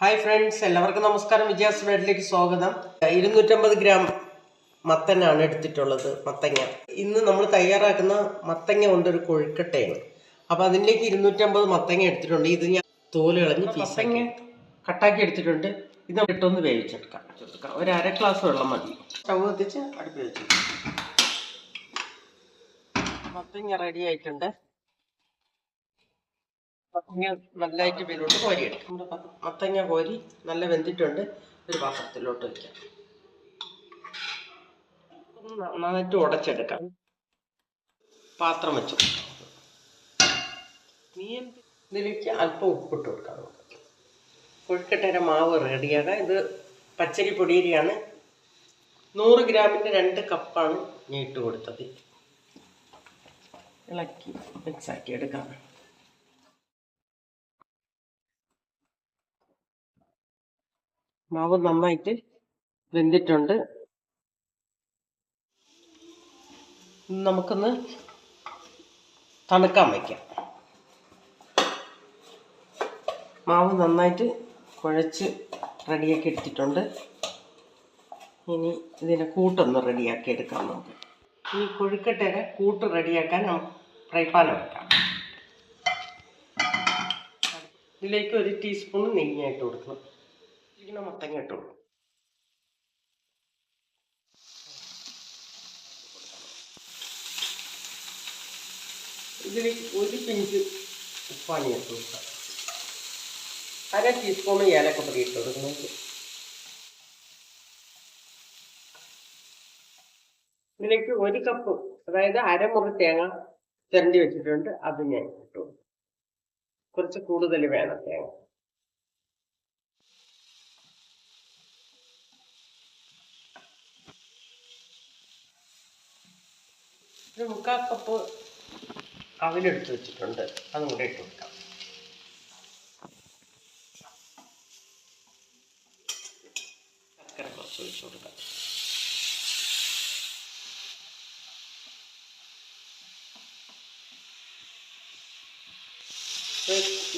Hi friends, എല്ലാവർക്കും നമസ്കാരം. വിജയാസ് വേഡിലേക്ക് സ്വാഗതം. 250 ഗ്രാം മത്തനാണ് എടുത്തിട്ടുള്ളത്. മത്തങ്ങ ഇന്ന് നമ്മൾ തയ്യാറാക്കുന്ന മത്തങ്ങ കൊണ്ടൊരു കൊഴുക്കട്ടയാണ്. അപ്പോൾ അതിലേക്ക് 250 മത്തങ്ങ എടുത്തിട്ടുണ്ട്. ഇത് ഞാൻ തോല് കളഞ്ഞ് മത്തങ്ങ കട്ടാക്കി എടുത്തിട്ടുണ്ട്. ഇത് ഇട്ടൊന്ന് വേവിച്ചെടുക്കാം. ഒരു അര ഗ്ലാസ് വെള്ളം മതി. സ്റ്റവ് കത്തിച്ച് അടുപ്പ് വെച്ചു. മത്തങ്ങ റെഡി ആയിട്ടുണ്ട്. മത്തങ്ങ നല്ലതായിട്ട് ഇതിലോട്ട് കോരിയെടുക്കാം. നമ്മുടെ മത്തങ്ങ കോരി നല്ല വെന്തിട്ടുണ്ട്. ഒരു പാത്രത്തിലോട്ട് വയ്ക്കാം. നന്നായിട്ട് ഉടച്ചെടുക്കാം. പാത്രം വെച്ചു ഇതിലേക്ക് അല്പം ഉപ്പിട്ട് കൊടുക്കാം. നമുക്ക് കൊഴുക്കട്ടയുടെ മാവ് റെഡിയാകാം. ഇത് പച്ചരി പൊടിയരിയാണ്. 100 ഗ്രാമിൻ്റെ 2 കപ്പാണ് ഞാൻ ഇട്ട് കൊടുത്തത്. ഇളക്കി മിക്സാക്കി എടുക്കാം. മാവ് നന്നായിട്ട് വെന്തിട്ടുണ്ട്. നമുക്കൊന്ന് തണുക്കാൻ വയ്ക്കാം. മാവ് നന്നായിട്ട് കുഴച്ച് റെഡിയാക്കി എടുത്തിട്ടുണ്ട്. ഇനി ഇതിൻ്റെ കൂട്ടൊന്ന് റെഡിയാക്കി എടുക്കാം. നമുക്ക് ഈ കൊഴുക്കട്ടയുടെ കൂട്ട് റെഡിയാക്കാൻ ഫ്രൈ പാൻ വെക്കാം. ഇതിലേക്ക് 1 ടീസ്പൂൺ നെയ്യായിട്ട് കൊടുക്കണം. ഇങ്ങനെ മത്തങ്ങ ഇട്ട് കൊടുക്കും. ഇതിലേക്ക് 1 പിഞ്ച് ഉപ്പാണ് ഇട്ട് കൊടുക്കാം. 1/2 ടീസ്പൂൺ ഏലക്കപ്പൊടി ഇട്ട് കൊടുക്കുന്നത്. ഇതിലേക്ക് 1 കപ്പ്, അതായത് അരമുറി തേങ്ങ ചിരണ്ടി വെച്ചിട്ടുണ്ട്. അത് ഞാൻ ഇട്ടു കൊടുക്കും. കുറച്ച് കൂടുതൽ വേണം തേങ്ങ. 1/4 കപ്പ് അവിലെടുത്ത് വെച്ചിട്ടുണ്ട്. അതും കൂടെ ഇട്ട് കൊടുക്കാം. ശർക്കര കുറച്ച് ഒഴിച്ചു കൊടുക്കാം.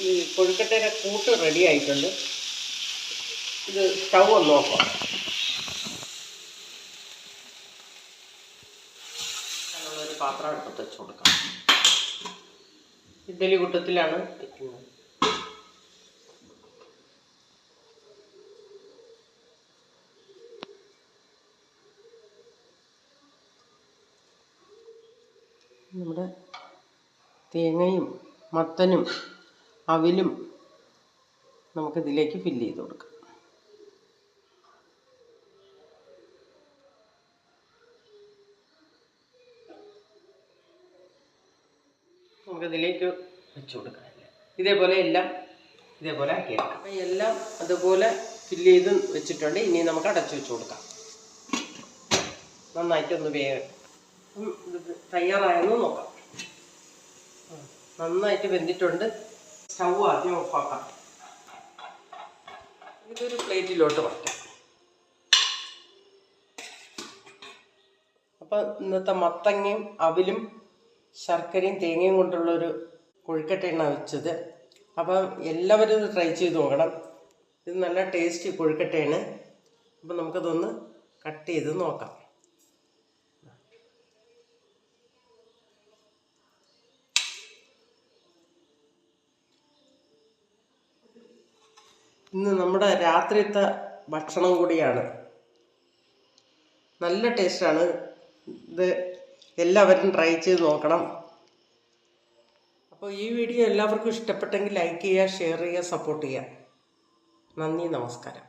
ഈ കൊഴുക്കട്ടയുടെ കൂട്ട് റെഡി ആയിട്ടുണ്ട്. ഇത് സ്റ്റൗ ഒന്ന് നോക്കാം. ഒരു പാത്രം എടുത്ത് വെച്ച് കൊടുക്കാം. ഇഡ്ഡലി കൂട്ടത്തിലാണ് വെക്കുന്നത്. നമ്മുടെ തേങ്ങയും മത്തനും അവിലും നമുക്കിതിലേക്ക് ഫില്ല് ചെയ്ത് കൊടുക്കാം. നമുക്കിതിലേക്ക് വെച്ച് കൊടുക്കാം. ഇതേപോലെ എല്ലാം ഇതേപോലെ ആക്കിയെടുക്കാം. അപ്പം എല്ലാം അതുപോലെ ഫില്ല് ചെയ്ത് വെച്ചിട്ടുണ്ട്. ഇനി നമുക്ക് അടച്ചു വെച്ച് കൊടുക്കാം. നന്നായിട്ടൊന്ന് തയ്യാറായെന്ന് നോക്കാം. നന്നായിട്ട് വെന്തിട്ടുണ്ട്. സ്റ്റൗ ആദ്യം ഓഫാക്കാം. ഇതൊരു പ്ലേറ്റിലോട്ട് വയ്ക്കാം. അപ്പം ഇന്നത്തെ മത്തങ്ങയും അവിലും ശർക്കരയും തേങ്ങയും കൊണ്ടുള്ളൊരു കൊഴുക്കട്ടയാണ് വെച്ചത്. അപ്പം എല്ലാവരും ഇത് ട്രൈ ചെയ്ത് നോക്കണം. ഇത് നല്ല ടേസ്റ്റി കൊഴുക്കട്ടയാണ്. അപ്പം നമുക്കതൊന്ന് കട്ട് ചെയ്ത് നോക്കാം. ഇന്ന് നമ്മുടെ രാത്രിയത്തെ ഭക്ഷണം കൂടിയാണ്. നല്ല ടേസ്റ്റാണ്. ഇത് എല്ലാവരും ട്രൈ ചെയ്ത് നോക്കണം. അപ്പോൾ ഈ വീഡിയോ എല്ലാവർക്കും ഇഷ്ടപ്പെട്ടെങ്കിൽ ലൈക്ക് ചെയ്യുക, ഷെയർ ചെയ്യുക, സപ്പോർട്ട് ചെയ്യുക. നന്ദി, നമസ്കാരം.